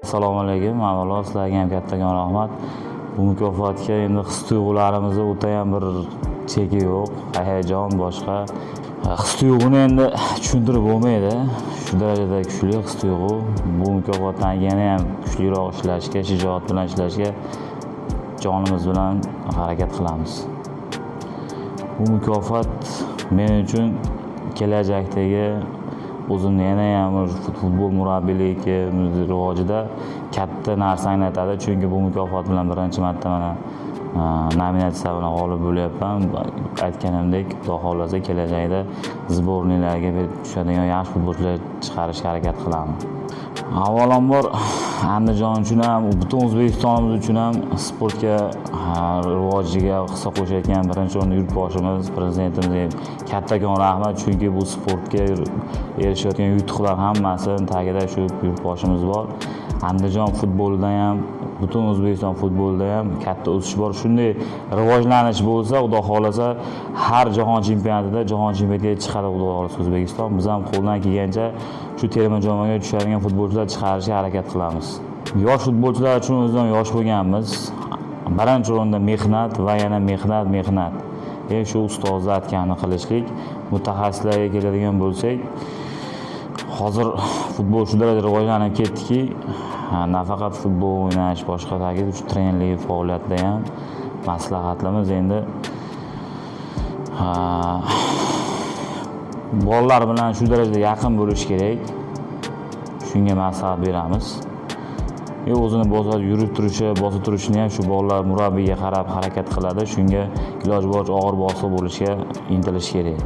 Assalomu alaykum. Avvalo sizlarga ham kattakon rahmat. Bu mukofotga endi his-tuyg'ularimizni o'ta ham bir cheki yo'q, hayajon boshqa. His-tuyg'uni endi tushuntirib bo'lmaydi. Shu darajada kuchli his-tuyg'u. Bu mukofotdan yana ham kuchliroq ishlashga, shijoat bilan ishlashga jonimiz bilan harakat qilamiz. Bu mukofot men uchun kelajakdagi o'zimni yana ham futbol murabbiyligi rivojida katta narsa anglatadi, chunki bu mukofot bilan birinchi marta mana nominatsiya bilan g'olib bo'lyapman. Aytganimdek, Xudo xolasa kelajakda sbornilarga tushadigan yaxshi futbolchilar chiqarishga harakat qilaman. Avvalambor Andijon uchun ham, butun O'zbekistonimiz uchun ham sportga rivojiga hissa qo'shayotgan birinchi o'rinda yurtboshimiz, prezidentimizga kattakon rahmat, chunki bu sportga erishayotgan yutuqlar hammasining tagida shu yurtboshimiz bor. Andijon futbolida ham, butun O'zbekiston futbolida ham katta o'sish bor. Shunday rivojlanish bo'lsa, Xudo xolasa har jahon chempionatida jahon chempionatiga chiqadi Xudo xolasa O'zbekiston. Biz ham qo'ldan kelgancha shu terma jamoaga tushadigan futbolchilar chiqarishga harakat qilamiz. Yosh futbolchilar uchun o'zimizdan yosh bo'lganmiz. Birinchi o'rinda mehnat va yana mehnat. Shu ustozlar aytganini qilishlik. Mutaxassislarga keladigan bo'lsak, hozir futbol shu darajada rivojlanib ketdiki, nafaqat futbol o'ynash, boshqa trenerlik faoliyatida ham maslahatlarimiz endi bolalar bilan shu darajada yaqin bo'lish kerak. Shunga maslahat beramiz. O'zini bosib yurib turishi, bosib turishini ham shu bolalar murabbiyga qarab harakat qiladi. Shunga iloji boricha og'ir bosiq bo'lishga intilish kerak.